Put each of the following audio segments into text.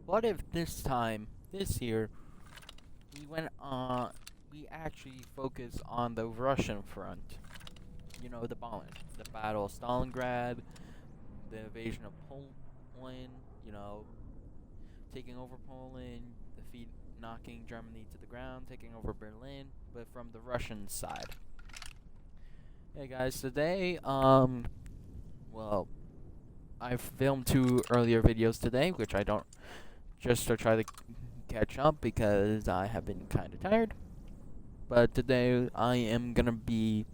What if this year, we actually focus on the Russian front? You know, the Battle of Stalingrad, the invasion of Poland, you know, taking over Poland, knocking Germany to the ground, taking over Berlin, but from the Russian side. Hey guys, today, well, I've filmed 2 earlier videos today, which I don't, just to try to catch up because I have been kind of tired. But today I am gonna be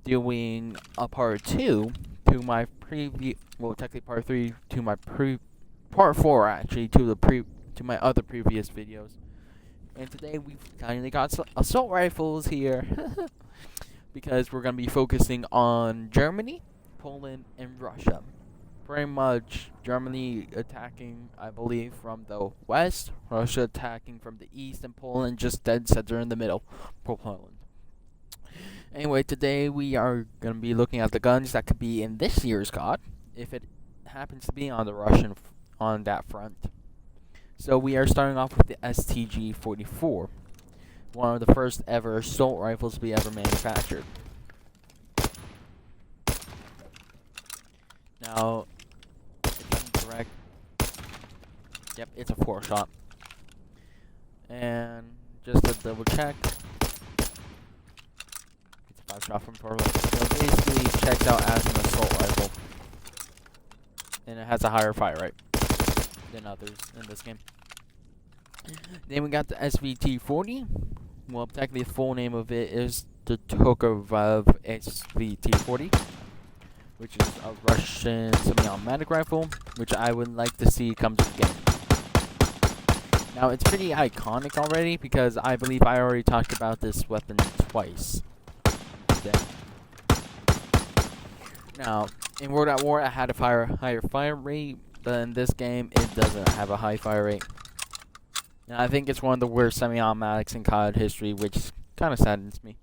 doing a part 2 to my technically part 3 to my part 4 actually to my other previous videos. And today we've kindly got assault rifles here because we're gonna be focusing on Germany, Poland, and Russia. Pretty much Germany attacking, I believe, from the west, Russia attacking from the east, and Poland just dead center in the middle for Poland. Anyway, today we are going to be looking at the guns that could be in this year's COD, if it happens to be on the Russian on that front. So we are starting off with the STG-44, one of the first ever assault rifles to be ever manufactured. Now, if I'm correct, yep, it's a 4-shot. And just to double check, it's a 5-shot from Portland. So basically, checks out as an assault rifle, and it has a higher fire rate than others in this game. Then we got the SVT-40. Well, technically, the full name of it is the Tokarev SVT-40, which is a Russian semi-automatic rifle, which I would like to see come to the game. Now, it's pretty iconic already because I believe I already talked about this weapon twice. Now, in World at War, I had a higher fire rate, but in this game, it doesn't have a high fire rate. And I think it's one of the worst semi-automatics in COD history, which kind of saddens me.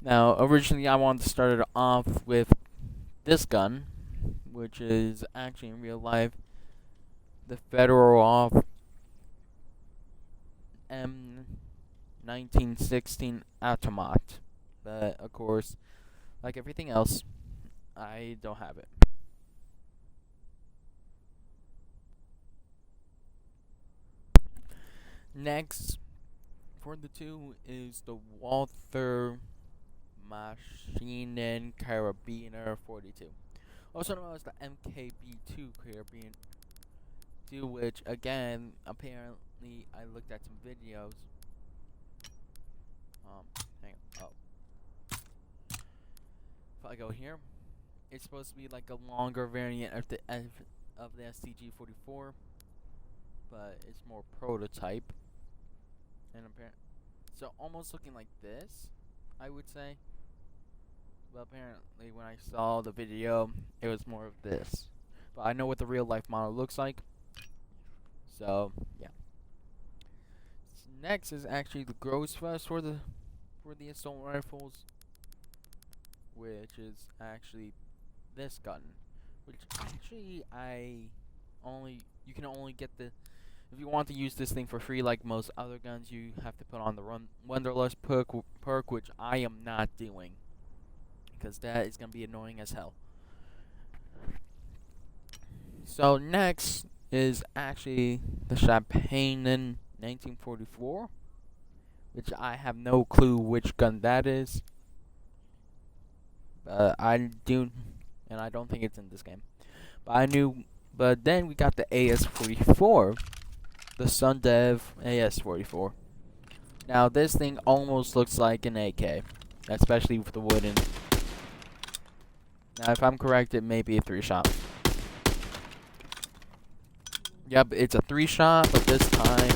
Now, originally, I wanted to start it off with this gun, which is actually in real life the Fedorov M1916 Automat. But, of course, like everything else, I don't have it. Next, for the 2 is the Walther Maschinen Carabiner 42. Also known as the MKB2 Carabiner, to which, again, apparently, I looked at some videos. Hang on. Oh. If I go here, it's supposed to be like a longer variant of the STG-44, but it's more prototype. And so almost looking like this, I would say. But apparently when I saw the video, it was more of this. But I know what the real life model looks like. So, yeah. Next is actually the Grossfest for the assault rifles, which is actually this gun, which actually you can only get if you want to use this thing for free like most other guns, you have to put on the Wanderlust perk, which I am not doing, because that is going to be annoying as hell. So next is actually the Champagne 1944, which I have no clue which gun that is. I do, and I don't think it's in this game. But then we got the AS-44, the Sundev AS-44. Now this thing almost looks like an AK, especially with the wooden. Now if I'm correct, it may be a 3-shot. Yep, it's a 3-shot, but this time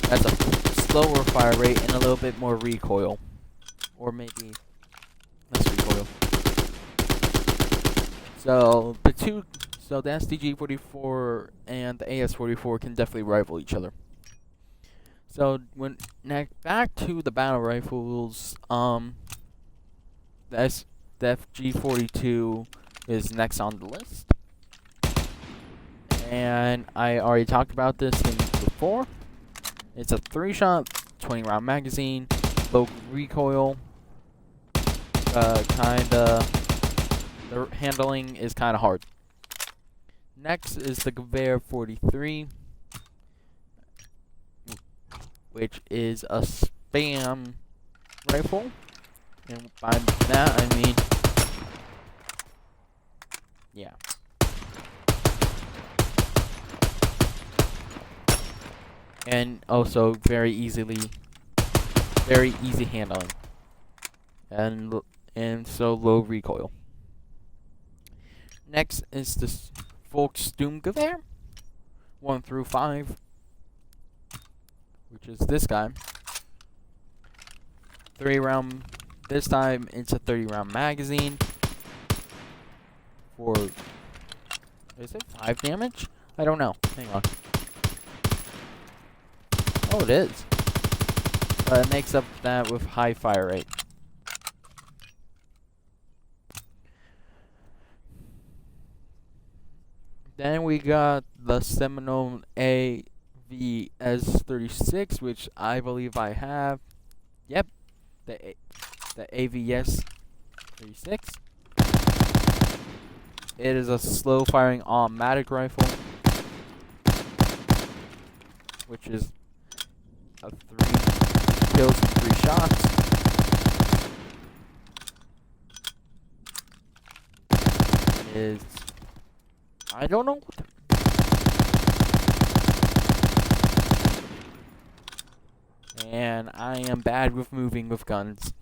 that's a slower fire rate and a little bit more recoil, or maybe less recoil. So the STG-44 and the AS-44 can definitely rival each other. So back to the battle rifles, the FG-42 is next on the list. And I already talked about this thing before. It's a 3-shot, 20-round magazine, low recoil. The handling is kind of hard. Next is the Gewehr 43, which is a spam rifle. And by that I mean, yeah. And also very easy handling, and so low recoil. Next is this Volkssturmgewehr 1 through 5, which is this guy. 3-round. This time it's a 30-round magazine. For, is it 5 damage? I don't know. Hang on. Oh, it is. But it makes up that with high fire rate. Then we got the Seminole AVS-36, which I believe I have. Yep, the AVS-36. It is a slow-firing automatic rifle, which is a 3 kills and 3 shots. It is, I don't know. And I am bad with moving with guns,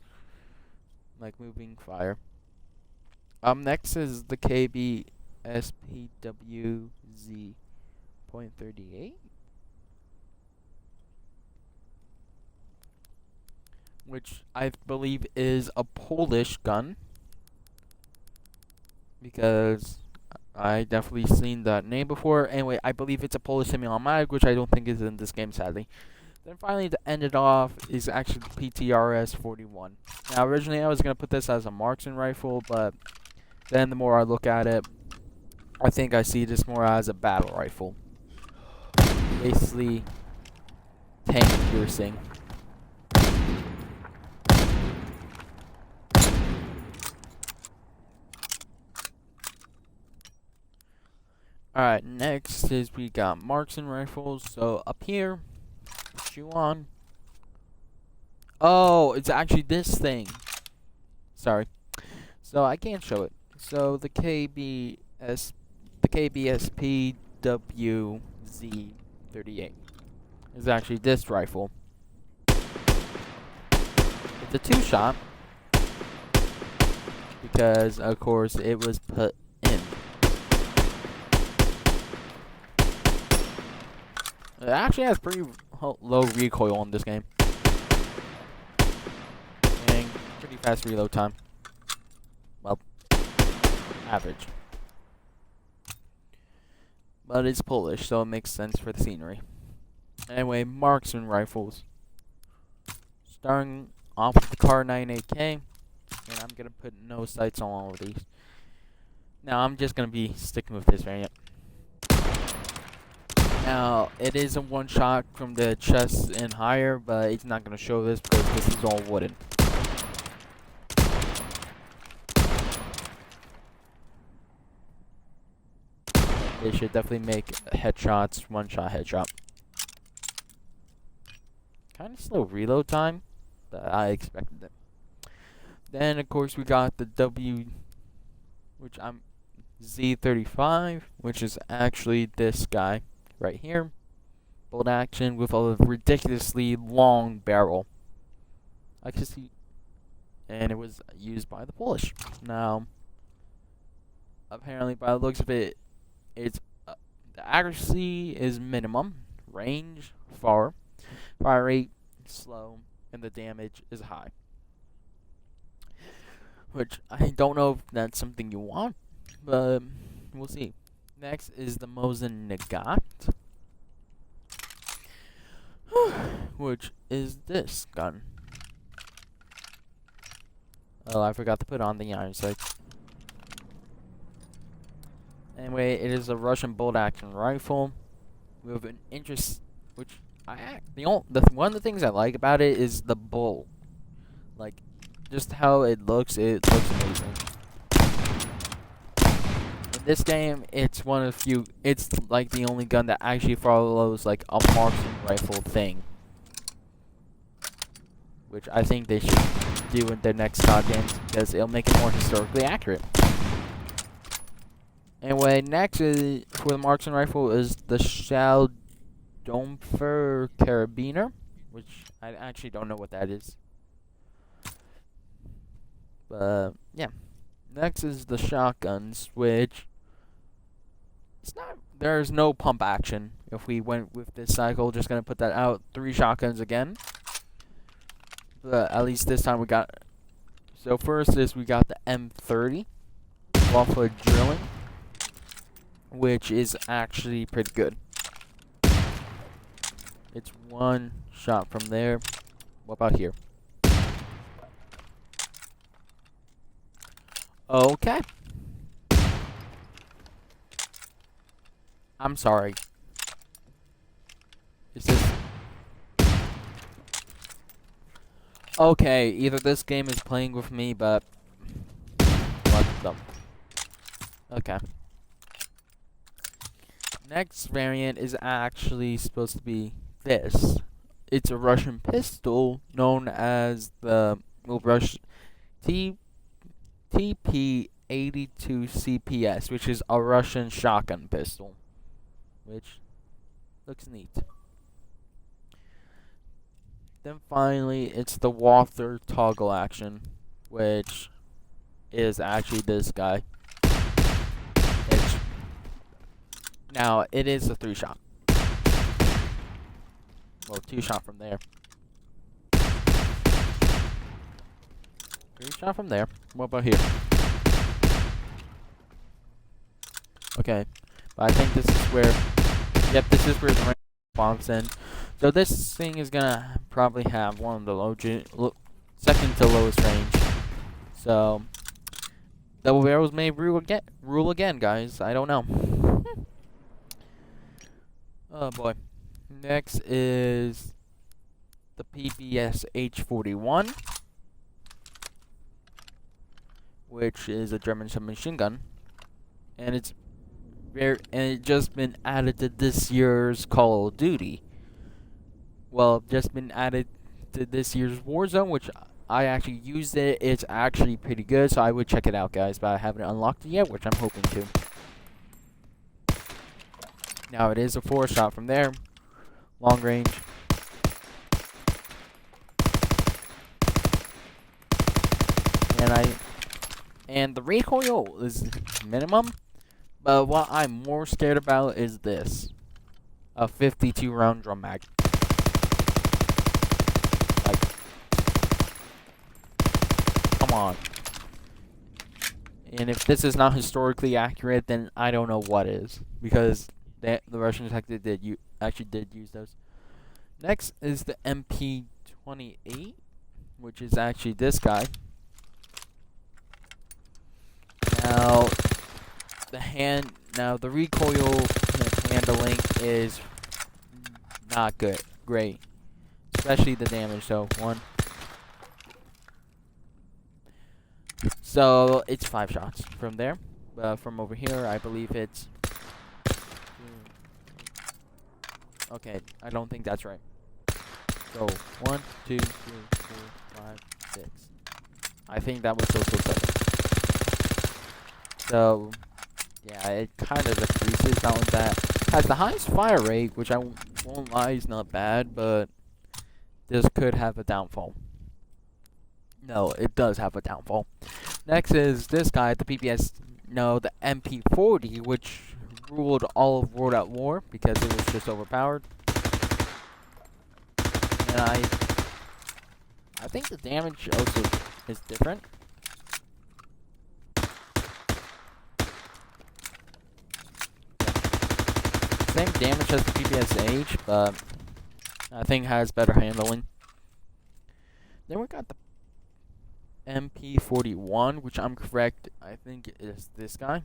like moving fire. Next is the KBSPWZ.38, which I believe is a Polish gun, because I definitely seen that name before. Anyway, I believe it's a Polish semi-automatic, which I don't think is in this game, sadly. Then finally, to end it off, is actually the PTRS-41. Now, originally I was going to put this as a marksman rifle, but then the more I look at it, I think I see this more as a battle rifle. Basically, tank piercing. Alright, next is we got marksman rifles. So up here, put you on. Oh, it's actually this thing. Sorry. So I can't show it. So the KBSPWZ-38 is actually this rifle. It's a 2-shot because, of course, it was put in. It actually has pretty low recoil on this game, and pretty fast reload time. Well, average. But it's Polish, so it makes sense for the scenery. Anyway, marksman rifles. Starting off with the Cod2021, and I'm gonna put no sights on all of these. Now I'm just gonna be sticking with this variant. Now it is a 1-shot from the chest and higher, but it's not gonna show this because this is all wooden. They should definitely make headshots, 1-shot headshot. Kind of slow reload time, but I expected it. Then of course we got the Z35, which is actually this guy right here. Bolt action with a ridiculously long barrel. I can see, and it was used by the Polish. Now, apparently by the looks of it, it's the accuracy is minimum, range far, fire rate slow, and the damage is high. Which I don't know if that's something you want, but we'll see. Next is the Mosin Nagant, which is this gun. Oh, I forgot to put on the iron sights. Anyway, Anyway, it is a Russian bolt-action rifle with an one of the things I like about it is the bolt. Like, just how it looks amazing. In this game, it's one of the few. It's like the only gun that actually follows like a marksman rifle thing, which I think they should do in their next COD games because it'll make it more historically accurate. Anyway, next is for the marksman rifle is the Shell Domfer Carabiner, which I actually don't know what that is. But yeah, next is the shotguns, which it's not. There's no pump action. If we went with this cycle, just gonna put that out. 3 shotguns again. But at least this time we got. So first is we got the M30, waffle drilling, which is actually pretty good. It's 1 shot from there. What about here? Okay. I'm sorry. Is this... Okay, either this game is playing with me, but... What the... Okay. Next variant is actually supposed to be this. It's a Russian pistol known as the TP82 CPS, which is a Russian shotgun pistol, which looks neat. Then finally, it's the Walther toggle action, which is actually this guy. Now, it is a 3-shot. Well, 2-shot from there. 3-shot from there. What about here? Okay. But I think this is where... Yep, this is where the range bombs in. So this thing is gonna probably have one of the second to lowest range. So... double barrels may rule again, guys. I don't know. Oh boy. Next is the PPS H41, which is a German submachine gun, and it's just been added to this year's Call of Duty. Well, just been added to this year's Warzone, which I actually used it. It's actually pretty good, so I would check it out, guys. But I haven't unlocked it yet, which I'm hoping to. Now it is a 4-shot from there, long range. And the recoil is minimum, but what I'm more scared about is this, a 52-round drum mag. Like, come on. And if this is not historically accurate, then I don't know what is, because the Russians actually did use those. Next is the MP28, which is actually this guy. Now the recoil handling is not great, especially the damage. So so it's 5 shots from there. From over here, I believe it's. Okay, I don't think that's right. So 1, 2, 3, 4, 5, 6. I think that was also 7. So yeah, it kind of decreases. Not like that. Has the highest fire rate, which I won't lie is not bad, but this could have a downfall. No, it does have a downfall. Next is this guy, the the MP40, which ruled all of World at War because it was just overpowered. And I think the damage also is different. Same damage as the PPSH, but I think has better handling. Then we got the MP41, which I'm correct, I think is this guy.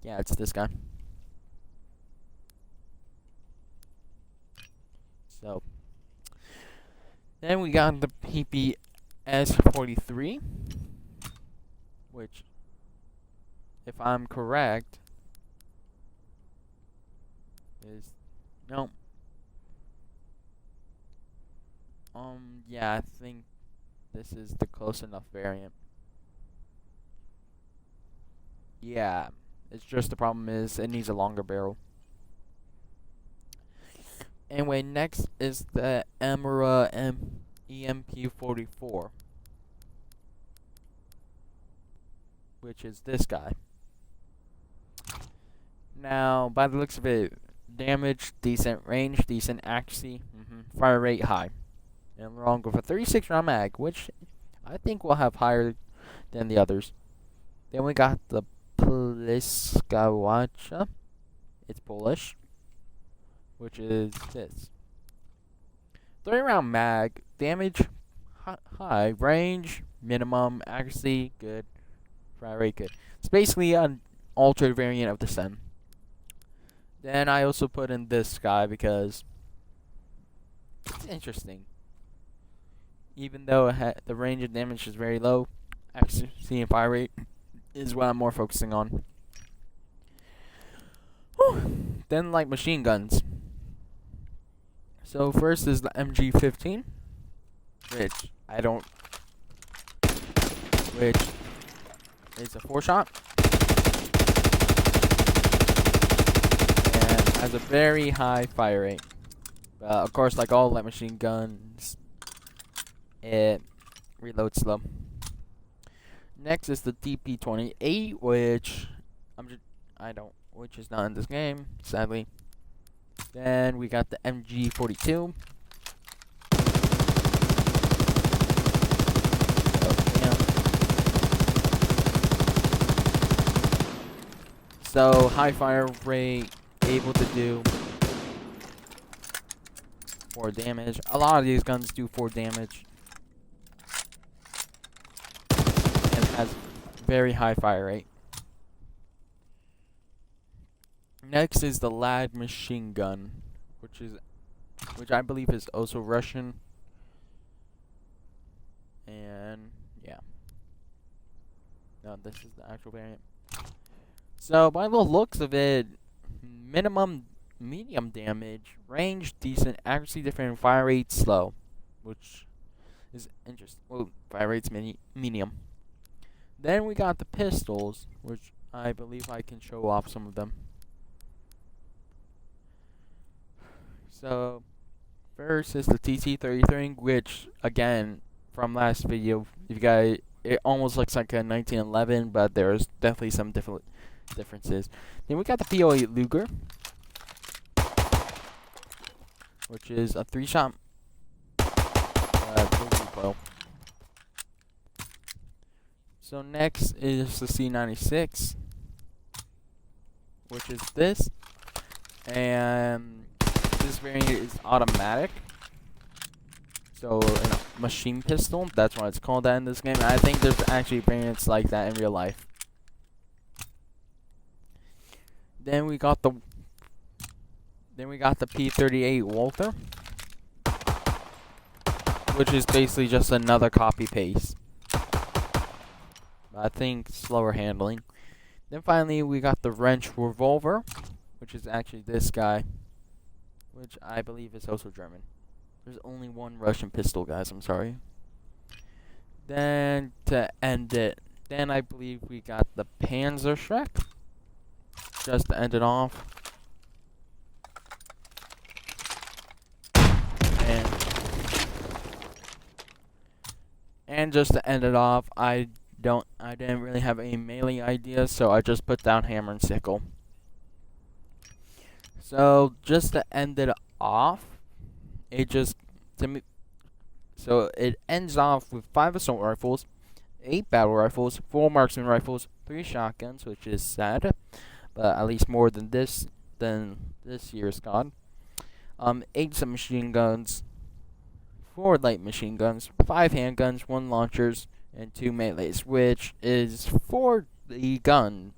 Yeah, it's this guy. So then we got the PPS-43, which, if I'm correct, is no. Yeah, I think this is the close enough variant. Yeah, it's just the problem is it needs a longer barrel. Anyway, next is the Emira EMP-44, which is this guy. Now, by the looks of it, damage, decent range, decent accuracy, fire rate high. And we're on with a 36 round mag, which I think will have higher than the others. Then we got the Pliskawacha. It's Polish, which is this. 30 round mag, damage high, range minimum, accuracy good, fire rate good. It's basically an altered variant of the SEM. Then I also put in this guy because it's interesting. Even though the range of damage is very low, accuracy and fire rate is what I'm more focusing on. Whew. Then like machine guns. So first is the MG15, which is a 4-shot. And has a very high fire rate. Of course, like all light machine guns, it reloads slow. Next is the DP28, which which is not in this game, sadly. Then we got the MG42. So high fire rate, able to do 4 damage. A lot of these guns do 4 damage. And has very high fire rate. Next is the LAD machine gun, which I believe is also Russian. And yeah. No, this is the actual variant. So by the looks of it, minimum medium damage, range decent, accuracy different, fire rate slow, which is interesting. Well, fire rate's medium. Then we got the pistols, which I believe I can show off some of them. So first is the TT33, which again from last video, you guys, it almost looks like a 1911, but there's definitely some differences. Then we got the P08 Luger, which is a 3-shot bow. So next is the C96, which is this, and this variant is automatic. So machine pistol, that's why it's called that in this game. And I think there's actually variants like that in real life. Then we got the P38 Walther, which is basically just another copy paste. I think slower handling. Then finally we got the wrench revolver, which is actually this guy, which I believe is also German. There's only one Russian pistol, guys, I'm sorry. Then to end it, then I believe we got the Panzerschreck, just to end it off. And just to end it off, I didn't really have any melee ideas, so I just put down hammer and sickle. So just to end it off, it ends off with 5 assault rifles, 8 battle rifles, 4 marksman rifles, 3 shotguns, which is sad, but at least more than this year's COD. 8 submachine guns, 4 light machine guns, 5 handguns, 1 launchers, and 2 melees, which is for the gun,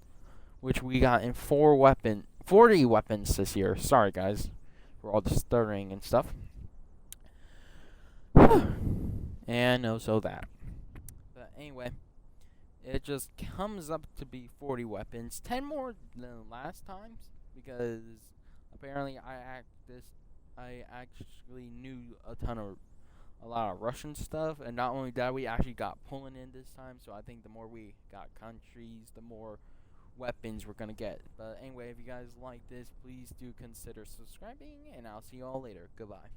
which we got in 40 weapons this year. Sorry, guys, for all the stuttering and stuff. And also that. But anyway, it just comes up to be 40 weapons, 10 more than last times, because apparently I actually knew a lot of Russian stuff, and not only that, we actually got Poland in this time. So I think the more we got countries, the more weapons we're gonna get. But anyway, if you guys like this, please do consider subscribing, and I'll see you all later. Goodbye.